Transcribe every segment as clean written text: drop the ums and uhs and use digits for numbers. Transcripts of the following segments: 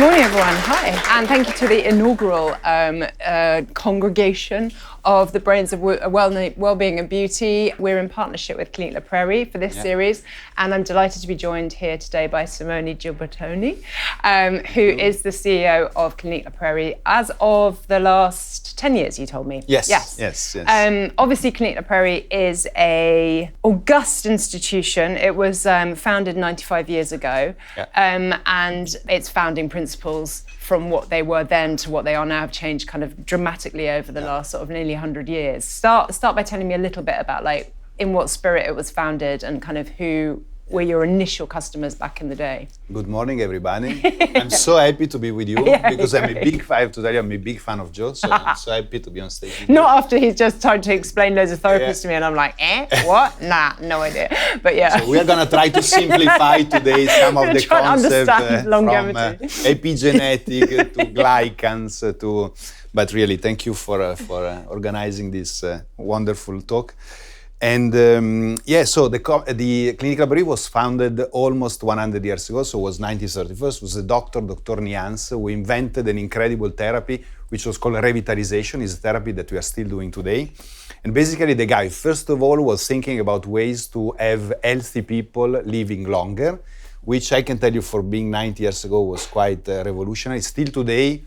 Morning, everyone. Hi. And thank you to the inaugural congregation of the Brains of Wellbeing and Beauty. We're in partnership with Clinique La Prairie for this series, and I'm delighted to be joined here today by Simone Gibertoni, who is the CEO of Clinique La Prairie as of the last 10 years, you told me. Yes. Obviously, Clinique La Prairie is an august institution. It was founded 95 years ago, and its founding principles from what they were then to what they are now have changed kind of dramatically over the last sort of nearly 100 years. Start by telling me a little bit about like in what spirit it was founded and kind of who were your initial customers back in the day. Good morning, everybody. I'm so happy to be with you because I'm a big fan of Jo, so I'm so happy to be on stage with you. Not after he's just tried to explain loads of therapies to me and I'm like, what? Nah, no idea. But So we are going to try to simplify today some of the concepts from epigenetics to glycans but really thank you for organizing this wonderful talk. And so the Clinique La Prairie was founded almost 100 years ago, so it was 1931. It was a Dr. Nians who invented an incredible therapy which was called revitalization. It's a therapy that we are still doing today. And basically the guy, first of all, was thinking about ways to have healthy people living longer, which I can tell you for being 90 years ago was quite revolutionary. Still today,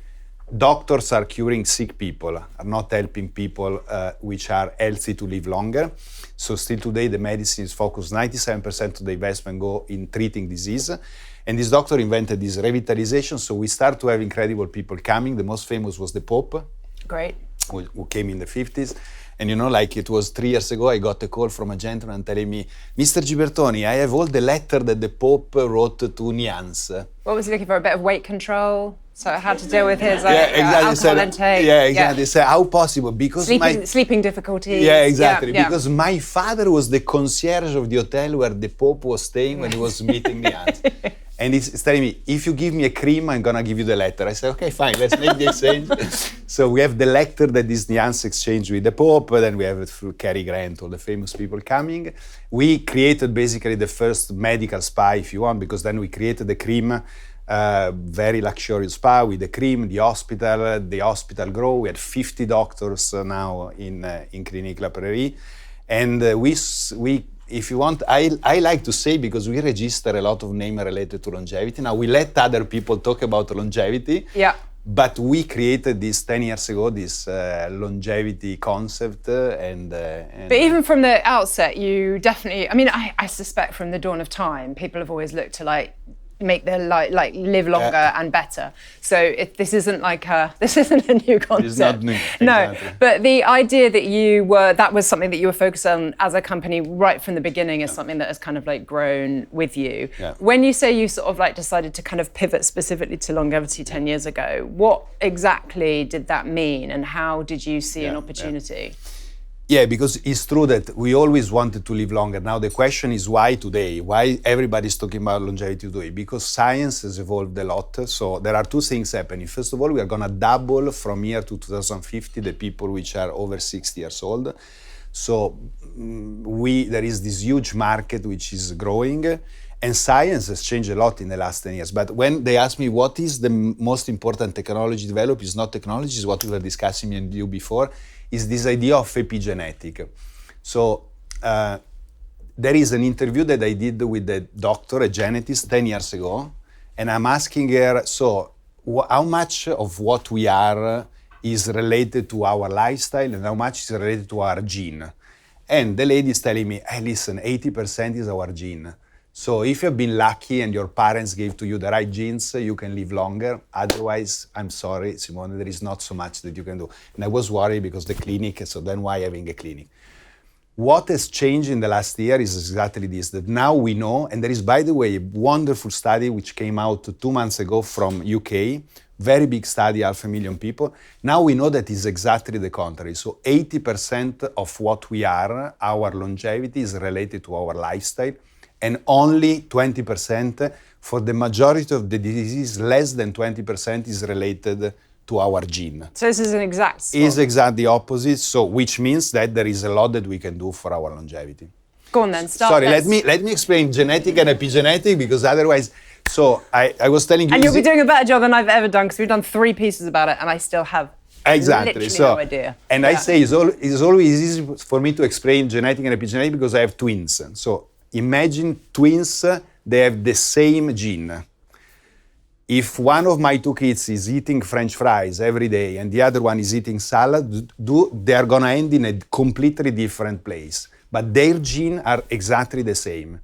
doctors are curing sick people, are not helping people which are healthy to live longer. So still today, the medicine is focused, 97% of the investment go in treating disease. And this doctor invented this revitalization. So we start to have incredible people coming. The most famous was the Pope. Great. Who came in the 50s. And it was 3 years ago, I got a call from a gentleman telling me, Mr. Gibertoni, I have all the letter that the Pope wrote to Nians. What was he looking for? A bit of weight control? So how to deal with his alcohol intake? Yeah, exactly. So how possible? Because sleeping difficulties. Yeah, exactly. Because my father was the concierge of the hotel where the Pope was staying when he was meeting Nians. And he's telling me, if you give me a cream, I'm going to give you the letter. I said, okay, fine, let's make the exchange. So we have the letter that is Nians exchange with the Pope. Then we have it through Cary Grant, all the famous people coming. We created basically the first medical spa, if you want, because then we created the cream, very luxurious spa with the cream, the hospital grow. We had 50 doctors now in Clinique La Prairie. And if you want, I like to say, because we register a lot of names related to longevity. Now, we let other people talk about longevity. Yeah. But we created this 10 years ago, this longevity concept. But even from the outset, you definitely, I suspect from the dawn of time, people have always looked to make their live longer and better. So this isn't a new concept. It's not new. No, exactly. But the idea that that was something that you were focused on as a company right from the beginning is something that has kind of grown with you. Yeah. When you say you sort of decided to kind of pivot specifically to longevity 10 years ago, what exactly did that mean and how did you see an opportunity? Yeah, because it's true that we always wanted to live longer. Now the question is why today? Why everybody's talking about longevity today? Because science has evolved a lot. So there are two things happening. First of all, we are going to double from here to 2050 the people which are over 60 years old. So there is this huge market which is growing. And science has changed a lot in the last 10 years. But when they ask me what is the most important technology developed, it's not technology, it's what we were discussing me and you before, is this idea of epigenetic. So there is an interview that I did with a doctor, a genetist, 10 years ago, and I'm asking her, so how much of what we are is related to our lifestyle and how much is related to our gene? And the lady is telling me, hey, listen, 80% is our gene. So if you've been lucky and your parents gave to you the right genes, you can live longer. Otherwise, I'm sorry, Simone, there is not so much that you can do. And I was worried because the clinic, so then why having a clinic? What has changed in the last year is exactly this, that now we know, and there is, by the way, a wonderful study which came out 2 months ago from UK, very big study, 500,000 people. Now we know that is exactly the contrary. So 80% of what we are, our longevity is related to our lifestyle, and only 20% for the majority of the diseases, less than 20% is related to our gene. So this is an exact swap. Is exactly the opposite, so which means that there is a lot that we can do for our longevity. Go on then, start. Sorry, let me explain genetic and epigenetic, because otherwise, So I was telling you... And you'll be doing a better job than I've ever done, because we've done 3 pieces about it, and I still have literally no idea. And I say it's always easy for me to explain genetic and epigenetic because I have twins. So imagine twins, they have the same gene. If one of my 2 kids is eating French fries every day and the other one is eating salad, they are gonna end in a completely different place. But their genes are exactly the same,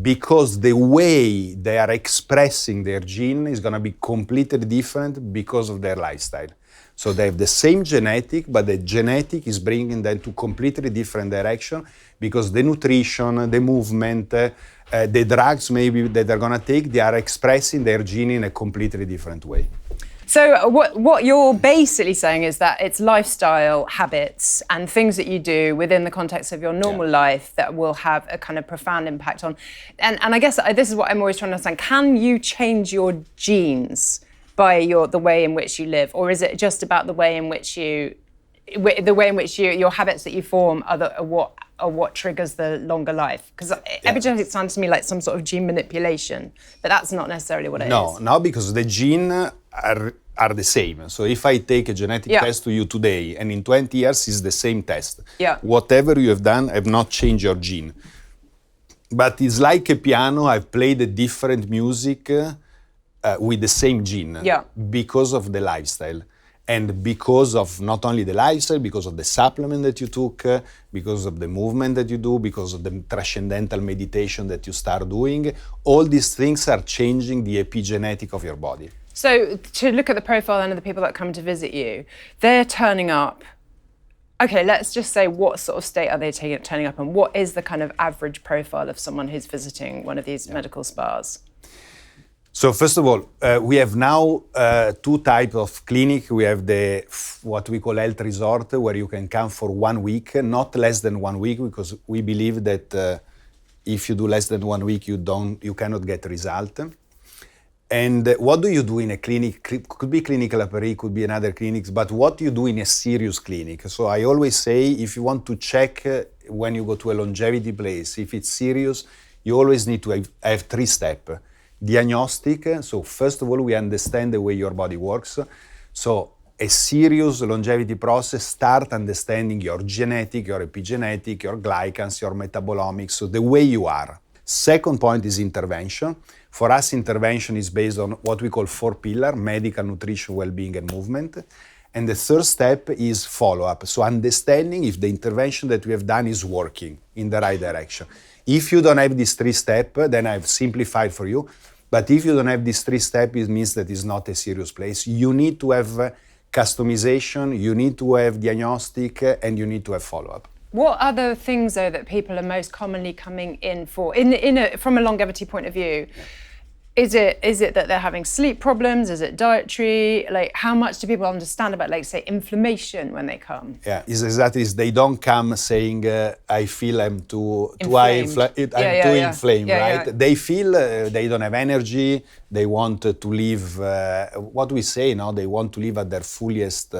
because the way they are expressing their gene is gonna be completely different because of their lifestyle. So they have the same genetic, but the genetic is bringing them to completely different direction because the nutrition, the movement, the drugs maybe that they're gonna take, they are expressing their gene in a completely different way. So what you're basically saying is that it's lifestyle habits and things that you do within the context of your normal life that will have a kind of profound impact on, and I guess this is what I'm always trying to understand. Can you change your genes by the way in which you live, or is it just about the way in which your habits that you form are what triggers the longer life? Because epigenetics sounds to me like some sort of gene manipulation, but that's not necessarily what it is. No, because the genes are the same. So if I take a genetic test to you today, and in 20 years is the same test, whatever you have done, have not changed your gene. But it's like a piano. I've played a different music with the same gene because of the lifestyle. And because of not only the lifestyle, because of the supplement that you took, because of the movement that you do, because of the transcendental meditation that you start doing, all these things are changing the epigenetic of your body. So to look at the profile then of the people that come to visit you, they're turning up. Okay, let's just say what sort of state are they turning up in? What is the kind of average profile of someone who's visiting one of these medical spas? So first of all, we have now 2 types of clinic. We have what we call health resort, where you can come for 1 week, not less than 1 week, because we believe that if you do less than 1 week, you cannot get result. And what do you do in a clinic? Could be Clinique La Prairie, could be another clinic, but what do you do in a serious clinic? So I always say, if you want to check when you go to a longevity place, if it's serious, you always need to have 3 steps. Diagnostic, so first of all, we understand the way your body works. So a serious longevity process, start understanding your genetic, your epigenetic, your glycans, your metabolomics, so the way you are. Second point is intervention. For us, intervention is based on what we call 4 pillars: medical, nutrition, well-being, and movement. And the third step is follow-up. So understanding if the intervention that we have done is working in the right direction. If you don't have these 3 steps, then I've simplified for you. But if you don't have these 3 steps, it means that it's not a serious place. You need to have customization, you need to have diagnostic, and you need to have follow-up. What are the things, though, that people are most commonly coming in for, from a longevity point of view? Is it that they're having sleep problems? Is it dietary? Like, how much do people understand about, like, say, inflammation when they come? Yeah, it's exactly. They don't come saying, I feel I'm too high, I'm too inflamed, right? Yeah. They feel they don't have energy. They want to live, what we say now, they want to live at their fullest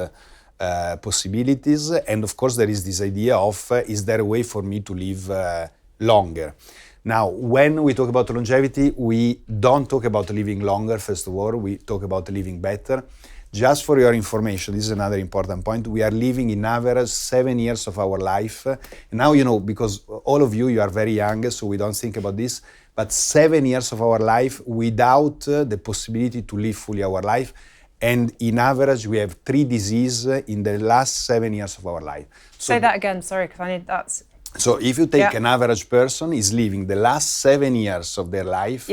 possibilities. And of course, there is this idea of, is there a way for me to live longer? Now, when we talk about longevity, we don't talk about living longer, first of all, we talk about living better. Just for your information, this is another important point, we are living in average 7 years of our life. And now, because all of you are very young, so we don't think about this, but 7 years of our life without the possibility to live fully our life. And in average, we have 3 diseases in the last 7 years of our life. So, say that again, sorry, because I need that's... So if you take an average person, is living the last 7 years of their life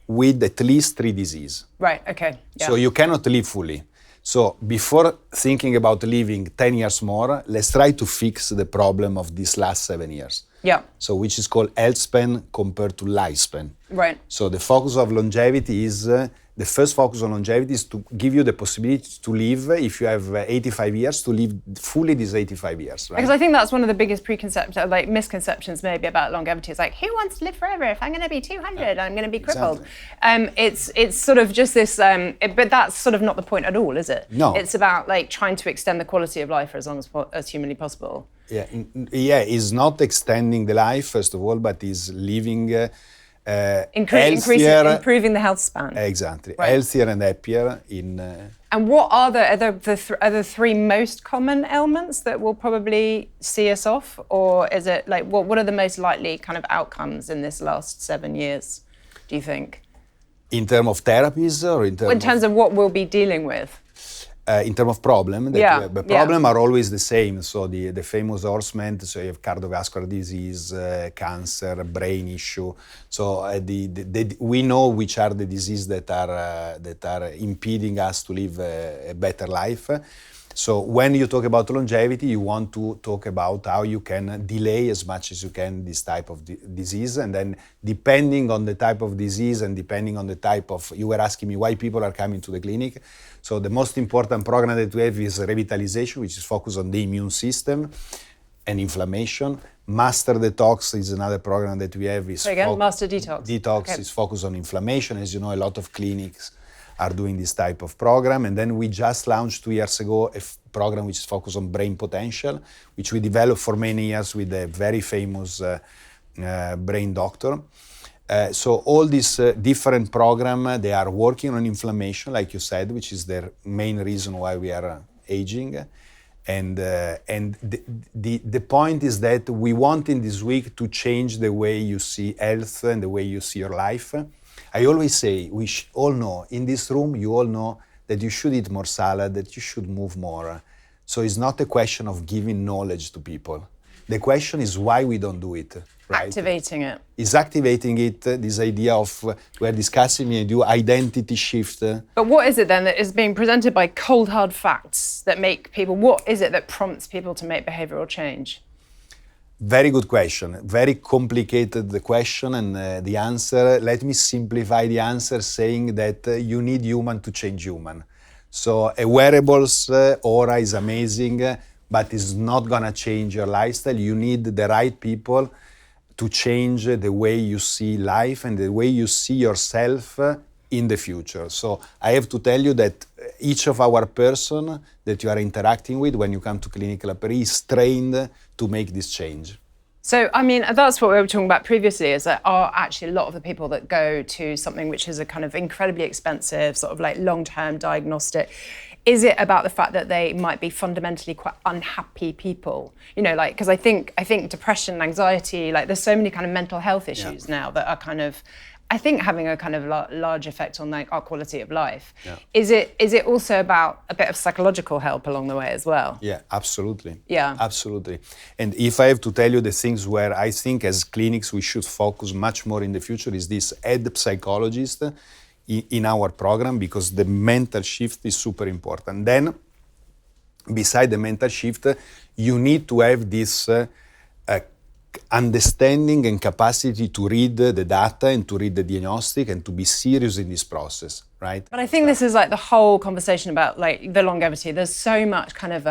with at least 3 diseases. Right, okay. Yeah. So you cannot live fully. So before thinking about living 10 years more, let's try to fix the problem of these last 7 years. Yeah. So which is called Healthspan compared to lifespan. Right. So the focus of longevity is, the first focus on longevity is to give you the possibility to live, if you have 85 years, to live fully these 85 years, right? Because I think that's one of the biggest preconceptions, like misconceptions maybe about longevity. It's like, who wants to live forever? If I'm going to be 200, I'm going to be crippled. Exactly. It's sort of just this, but that's sort of not the point at all, is it? No. It's about like trying to extend the quality of life for as long as humanly possible. Yeah, it's not extending the life, first of all, but is living Improving the health span. Exactly, Right. healthier and happier in. And what are the three most common ailments that will probably see us off, or is it like what are the most likely kind of outcomes in this last 7 years? Do you think? In terms of therapies or In terms of what we'll be dealing with? In terms of problem, the problem are always the same. So the famous horsemen. So you have cardiovascular disease, cancer, brain issue. So we know which are the diseases that are impeding us to live a better life. So when you talk about longevity, you want to talk about how you can delay as much as you can this type of disease. And then depending on the type of disease and depending on the type of, you were asking me why people are coming to the clinic. So the most important program that we have is revitalization, which is focused on the immune system and inflammation. Master Detox is another program that we have. Master Detox. Detox is focused on inflammation. As you know, a lot of clinics are doing this type of program. And then we just launched 2 years ago a program which is focused on brain potential, which we developed for many years with a very famous brain doctor. So all these different programs, they are working on inflammation, like you said, which is the main reason why we are aging. And the point is that we want in this week to change the way you see health and the way you see your life. I always say, we all know, in this room, you all know that you should eat more salad, that you should move more. So it's not a question of giving knowledge to people. The question is why we don't do it, right? Activating it. It's activating it, this idea of, we're discussing with you, identity shift. But what is it then that is being presented by cold hard facts that make people, what is it that prompts people to make behavioral change? Very good question. Very complicated the question and the answer. Let me simplify the answer saying that you need human to change human. So a wearables aura is amazing, but it's not gonna change your lifestyle. You need the right people to change the way you see life and the way you see yourself in the future. So I have to tell you that each of our person that you are interacting with when you come to Clinique La Prairie is trained to make this change. So, I mean, that's what we were talking about previously, is that are actually a lot of the people that go to something which is a kind of incredibly expensive, sort of like long-term diagnostic, is it about the fact that they might be fundamentally quite unhappy people? You know, like, because I think depression, anxiety, like there's so many kind of mental health issues now that are kind of, I think, having a kind of large effect on like our quality of life. Yeah. Is it also about a bit of psychological help along the way as well? Yeah, absolutely. Yeah. Absolutely. And if I have to tell you the things where I think as clinics we should focus much more in the future is this head psychologist in our program, because the mental shift is super important. Then, beside the mental shift, you need to have this understanding and capacity to read the data and to read the diagnostic and to be serious in this process, right? But I think this is like the whole conversation about like the longevity. There's so much kind of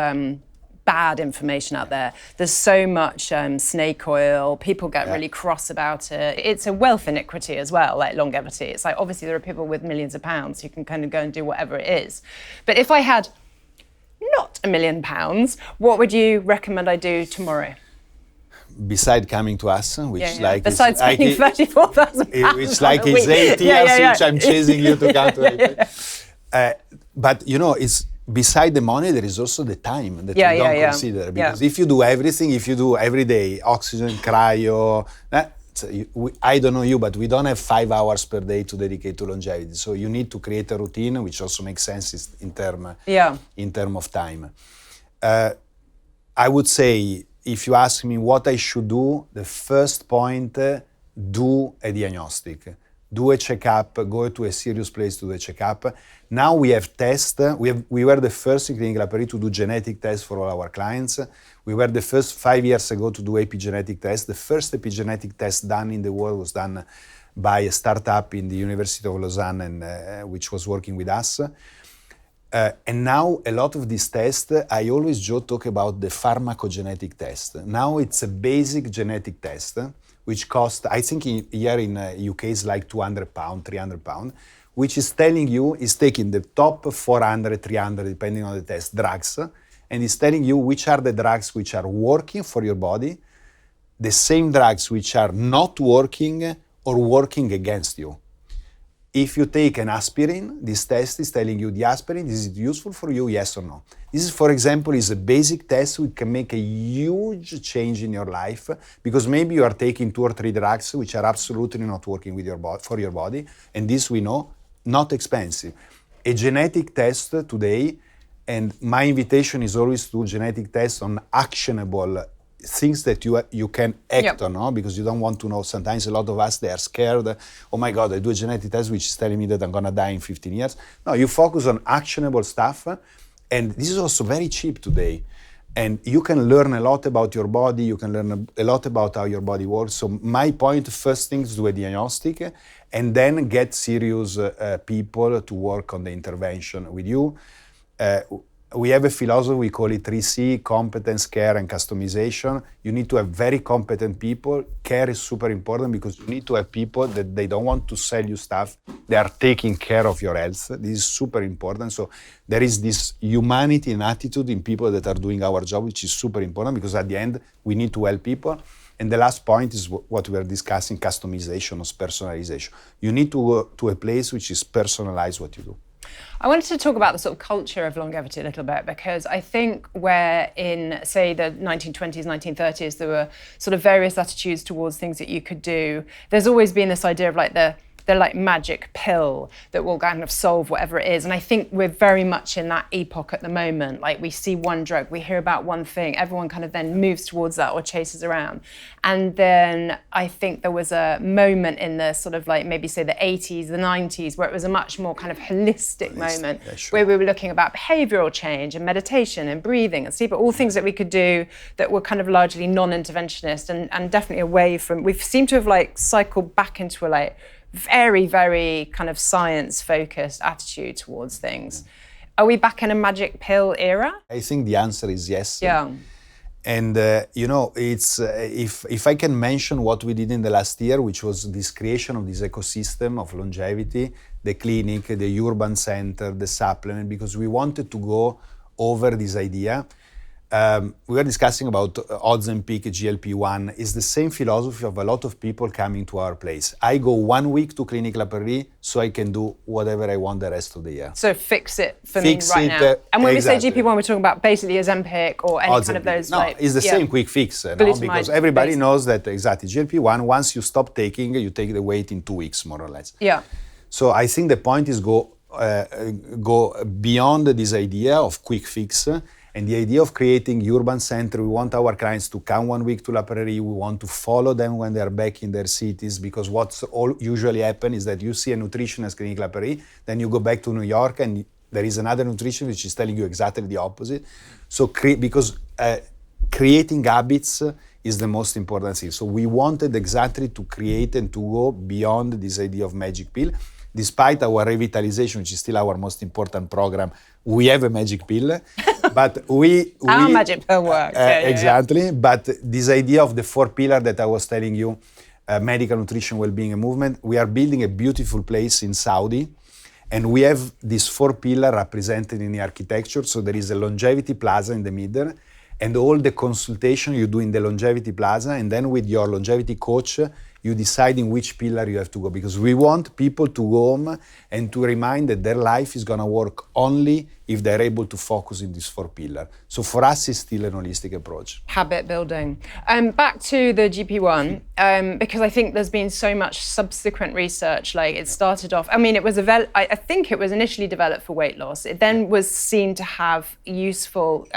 bad information out there. There's so much snake oil. People get really cross about it. It's a wealth inequity as well, like longevity. It's like obviously there are people with millions of pounds who can kind of go and do whatever it is. But if I had not £1 million, what would you recommend I do tomorrow? Beside coming to us, which like besides paying £34,000, which like it's 8 years which I'm chasing you to come to. But you know, it's beside the money, there is also the time that you don't consider. Because if you do everything, if you do every day, oxygen, cryo, I don't know you, but we don't have 5 hours per day to dedicate to longevity. So you need to create a routine, which also makes sense in term of time. I would say, if you ask me what I should do, the first point, do a diagnostic. Do a checkup, go to a serious place to do a checkup. Now we have tests. We were the first in Clinique La Prairie to do genetic tests for all our clients. We were the first 5 years ago to do epigenetic tests. The first epigenetic test done in the world was done by a startup in the University of Lausanne, which was working with us. And now a lot of these tests, I always, Joe, talk about the pharmacogenetic test. Now it's a basic genetic test, which costs, I think here in UK is like £200, £300, which is telling you, is taking the top 400, 300, depending on the test, drugs, and is telling you which are the drugs which are working for your body, the same drugs which are not working, or working against you. If you take an aspirin, this test is telling you the aspirin, is it useful for you, yes or no? This is, for example, is a basic test which can make a huge change in your life, because maybe you are taking 2 or 3 drugs which are absolutely not working with your for your body, and this we know, not expensive. A genetic test today, and my invitation is always to do genetic tests on actionable things that you can act on, no? Because you don't want to know. Sometimes a lot of us, they are scared. Oh my God, I do a genetic test which is telling me that I'm gonna die in 15 years. No, you focus on actionable stuff, and this is also very cheap today. And you can learn a lot about your body, you can learn a lot about how your body works. So my point, first thing is do a diagnostic, and then get serious people to work on the intervention with you. We have a philosophy, we call it 3C, competence, care, and customization. You need to have very competent people. Care is super important because you need to have people that they don't want to sell you stuff. They are taking care of your health. This is super important. So there is this humanity and attitude in people that are doing our job, which is super important because at the end, we need to help people. And the last point is what we were discussing, customization or personalization. You need to go to a place which is personalized what you do. I wanted to talk about the sort of culture of longevity a little bit, because I think where in, say, the 1920s, 1930s, there were sort of various attitudes towards things that you could do. There's always been this idea of like the like magic pill that will kind of solve whatever it is. And I think we're very much in that epoch at the moment. Like we see one drug, we hear about one thing, everyone kind of then moves towards that or chases around. And then I think there was a moment in the sort of like maybe say the 80s, the 90s, where it was a much more kind of holistic moment, where we were looking about behavioral change and meditation and breathing and sleep, all things that we could do that were kind of largely non-interventionist and definitely away from, we seem to have like cycled back into a like very, very kind of science-focused attitude towards things. Are we back in a magic pill era? I think the answer is yes. Yeah. And it's if I can mention what we did in the last year, which was this creation of this ecosystem of longevity, the clinic, the urban center, the supplement, because we wanted to go over this idea. We were discussing about Ozempic, GLP-1. It's the same philosophy of a lot of people coming to our place. I go 1 week to Clinique La Prairie so I can do whatever I want the rest of the year. So fix it for me right now. And when we say GLP-1, we're talking about basically Ozempic or any kind of those. No, it's the same quick fix, because everybody knows that exactly GLP-1, once you stop taking, you take the weight in 2 weeks, more or less. Yeah. So I think the point is go beyond this idea of quick fix. And the idea of creating urban center, we want our clients to come 1 week to La Prairie. We want to follow them when they are back in their cities, because what's all usually happen is that you see a nutritionist Clinique La Prairie, then you go back to New York and there is another nutritionist which is telling you exactly the opposite. So creating habits is the most important thing. So we wanted exactly to create and to go beyond this idea of magic pill. Despite our revitalization, which is still our most important program, we have a magic pill, but our magic pill works. Exactly. But this idea of the 4 pillars that I was telling you, medical, nutrition, well-being, and movement, we are building a beautiful place in Saudi, and we have these 4 pillars represented in the architecture. So there is a longevity plaza in the middle, and all the consultation you do in the longevity plaza, and then with your longevity coach, you decide in which pillar you have to go, because we want people to go home and to remind that their life is going to work only if they're able to focus in these 4 pillars. So for us, it's still an holistic approach. Habit building. Back to the GP1, because I think there's been so much subsequent research. Like it started off, I mean, it was I think it was initially developed for weight loss. It then was seen to have useful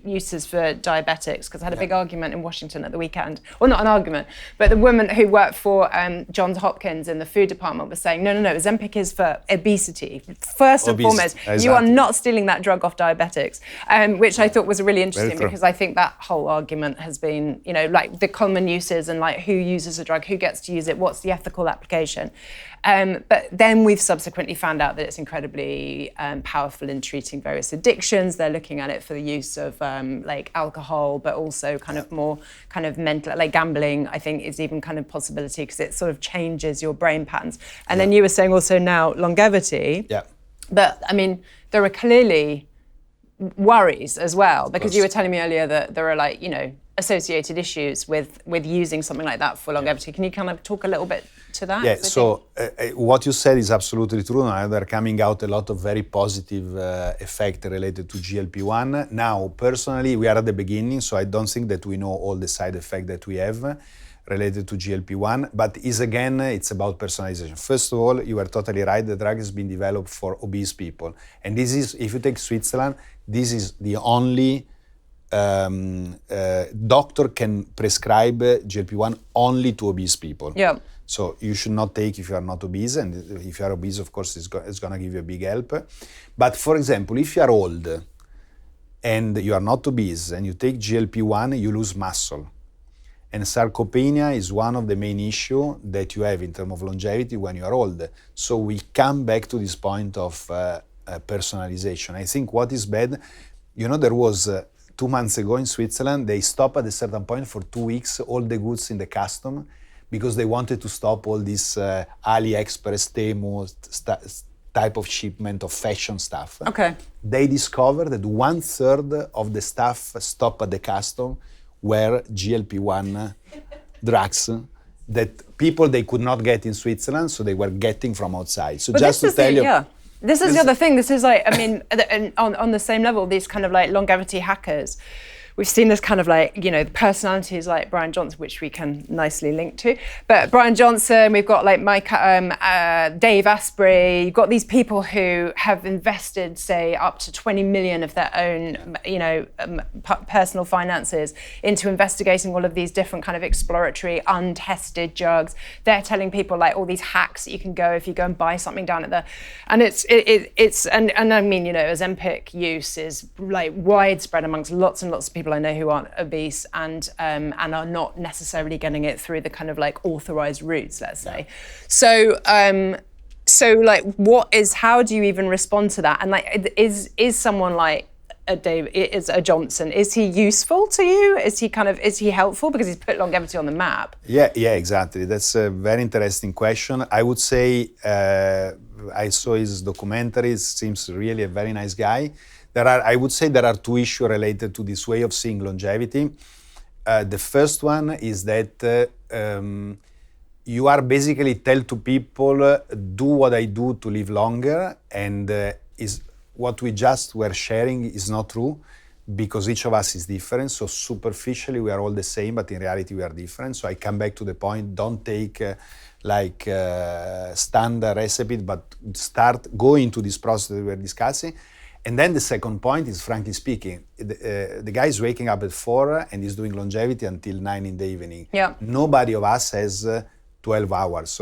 uses for diabetics, because I had a big argument in Washington at the weekend. Well, not an argument, but the woman who worked for Johns Hopkins in the food department was saying, no, Ozempic is for obesity. First and foremost, exactly. You are not stealing that drug off diabetics, which I thought was really interesting, because I think that whole argument has been, like the common uses and like who uses a drug, who gets to use it, what's the ethical application. But then we've subsequently found out that it's incredibly powerful in treating various addictions. They're looking at it for the use of like alcohol, but also kind of more kind of mental, like gambling, I think is even kind of possibility, because it sort of changes your brain patterns. And then you were saying also now longevity. Yeah. But I mean, there are clearly worries as well, because you were telling me earlier that there are like, associated issues with using something like that for longevity. Can you kind of talk a little bit to that? Yeah, so what you said is absolutely true. Now there are coming out a lot of very positive effects related to GLP-1. Now, personally, we are at the beginning, so I don't think that we know all the side effects that we have related to GLP-1, but it's about personalization. First of all, you are totally right, the drug has been developed for obese people. And this is, if you take Switzerland, this is the only doctor can prescribe GLP-1 only to obese people. Yeah. So you should not take if you are not obese, and if you are obese, of course, it's going to give you a big help. But for example, if you are old and you are not obese and you take GLP-1, you lose muscle. And sarcopenia is one of the main issues that you have in terms of longevity when you are old. So we come back to this point of personalization. I think what is bad, there was 2 months ago in Switzerland, they stopped at a certain point for 2 weeks all the goods in the custom because they wanted to stop all this AliExpress, Temu type of shipment of fashion stuff. Okay. They discovered that 1/3 of the stuff stopped at the custom were GLP-1 drugs that people they could not get in Switzerland, so they were getting from outside. So but just to tell you, this is the other thing. This is like, I mean, on the same level, these kind of like longevity hackers. We've seen this kind of like, personalities like Brian Johnson, which we can nicely link to. But Brian Johnson, we've got like Dave Asprey. You've got these people who have invested, say, up to 20 million of their own, personal finances into investigating all of these different kind of exploratory, untested drugs. They're telling people like all these hacks that you can go if you go and buy something down at the, and it's and I mean, Ozempic use is like widespread amongst lots and lots of people I know who aren't obese and are not necessarily getting it through the kind of like authorized routes, let's say. So like how do you even respond to that? And like is someone like a Johnson, is he useful to you? Is he helpful because he's put longevity on the map? Yeah, exactly. That's a very interesting question. I would say I saw his documentary. Seems really a very nice guy. I would say there are 2 issues related to this way of seeing longevity. The first one is that you are basically tell to people, do what I do to live longer, and is what we just were sharing is not true because each of us is different. So superficially we are all the same, but in reality we are different. So I come back to the point, don't take standard recipe, but start going into this process that we were discussing. And then the second point is, frankly speaking, the guy is waking up at 4 and is doing longevity until 9 in the evening. Yeah. Nobody of us has 12 hours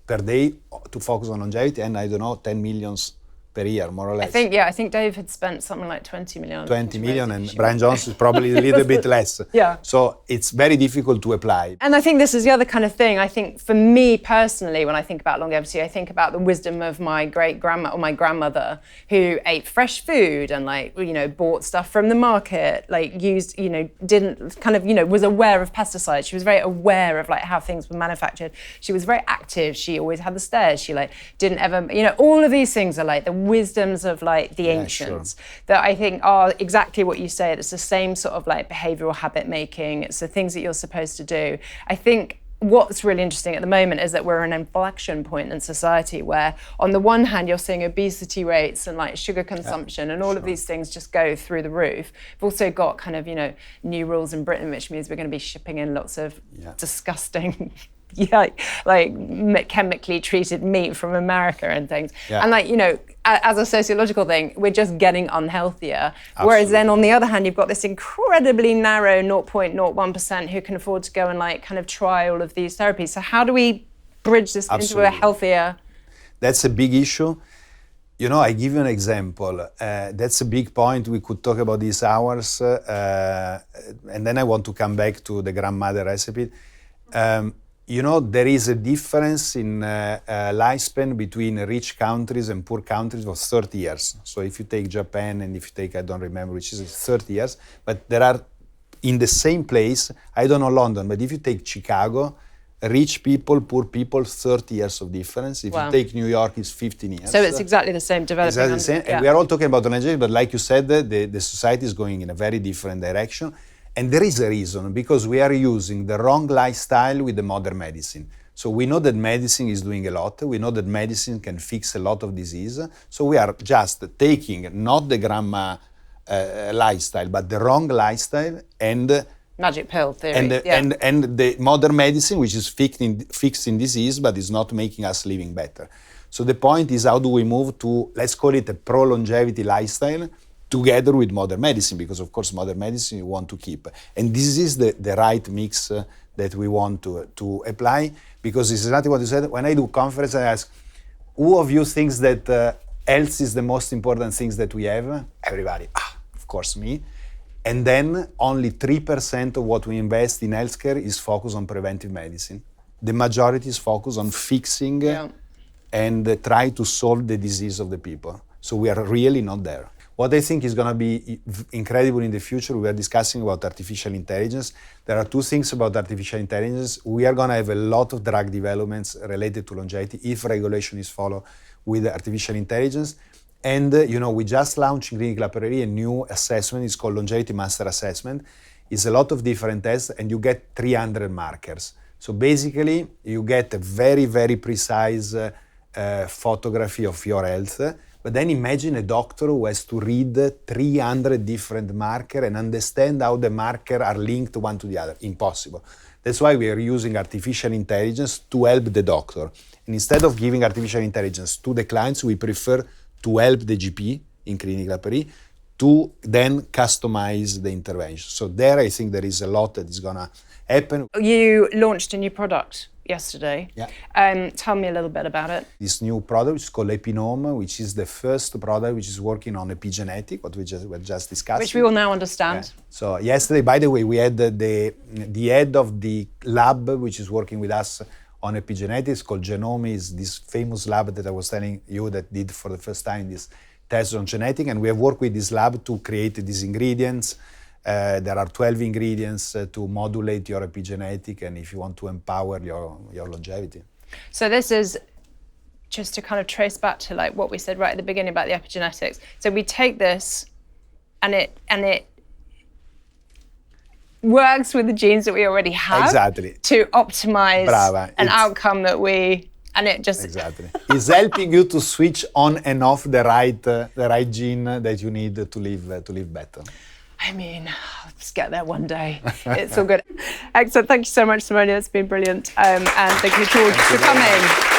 per day to focus on longevity, and 10 millions per year, more or less. I think Dave had spent something like 20 million. 20 million, and Brian Johnson is probably a little bit less. Yeah. So it's very difficult to apply. And I think this is the other kind of thing. I think for me personally, when I think about longevity, I think about the wisdom of my great-grandma or my grandmother who ate fresh food and bought stuff from the market, used, didn't kind of, was aware of pesticides. She was very aware of how things were manufactured. She was very active. She always had the stairs. She didn't ever, all of these things are the wisdoms of the ancients that I think are exactly what you said. It's the same sort of behavioral habit making. It's the things that you're supposed to do. I think what's really interesting at the moment is that we're at an inflection point in society where on the one hand you're seeing obesity rates and sugar consumption and all of these things just go through the roof. We've also got kind of new rules in Britain, which means we're going to be shipping in lots of disgusting chemically treated meat from America and things. Yeah. And as a sociological thing, we're just getting unhealthier. Absolutely. Whereas then on the other hand, you've got this incredibly narrow 0.01% who can afford to go and kind of try all of these therapies. So how do we bridge this into a healthier? That's a big issue. I give you an example. That's a big point. We could talk about these hours. And then I want to come back to the grandmother recipe. There is a difference in lifespan between rich countries and poor countries of 30 years. So if you take Japan and if you take, I don't remember which is 30 years, but there are in the same place, I don't know London, but if you take Chicago, rich people, poor people, 30 years of difference. If you take New York, it's 15 years. So it's exactly the same developing. Exactly the same. And we are all talking about longevity, but like you said, the society is going in a very different direction. And there is a reason, because we are using the wrong lifestyle with the modern medicine. So we know that medicine is doing a lot. We know that medicine can fix a lot of disease. So we are just taking not the grandma lifestyle, but the wrong lifestyle and magic pill theory. And the modern medicine, which is fixing disease, but is not making us living better. So the point is, how do we move to, let's call it a pro-longevity lifestyle, together with modern medicine, because of course modern medicine you want to keep. And this is the right mix that we want to apply, because it's exactly what you said. When I do conference, I ask, who of you thinks that health is the most important things that we have? Everybody, of course me. And then only 3% of what we invest in healthcare is focused on preventive medicine. The majority is focused on fixing and try to solve the disease of the people. So we are really not there. What I think is going to be incredible in the future, we are discussing about artificial intelligence. There are two things about artificial intelligence. We are going to have a lot of drug developments related to longevity if regulation is followed with artificial intelligence. And we just launched in Clinique La Prairie a new assessment. It's called Longevity Master Assessment. It's a lot of different tests, and you get 300 markers. So basically, you get a very, very precise photography of your health. But then imagine a doctor who has to read 300 different markers and understand how the markers are linked one to the other. Impossible. That's why we are using artificial intelligence to help the doctor. And instead of giving artificial intelligence to the clients, we prefer to help the GP in Clinique La Prairie to then customize the intervention. So there I think there is a lot that is going to happen. You launched a new product yesterday. Yeah. Tell me a little bit about it. This new product is called Epinome, which is the first product which is working on epigenetics, what we were just discussing. Which we all now understand. Yeah. So yesterday, by the way, we had the head of the lab which is working with us on epigenetics called Genome, is this famous lab that I was telling you that did for the first time this test on genetics. And we have worked with this lab to create these ingredients. There are 12 ingredients to modulate your epigenetic and if you want to empower your longevity. So this is just to kind of trace back to like what we said right at the beginning about the epigenetics. So we take this and it works with the genes that we already have to optimize an outcome that and it just it's helping you to switch on and off the right gene that you need to live better. I mean, I'll just get there one day. It's all good. Excellent. Thank you so much, Simone. It's been brilliant. And thank you, George, for coming.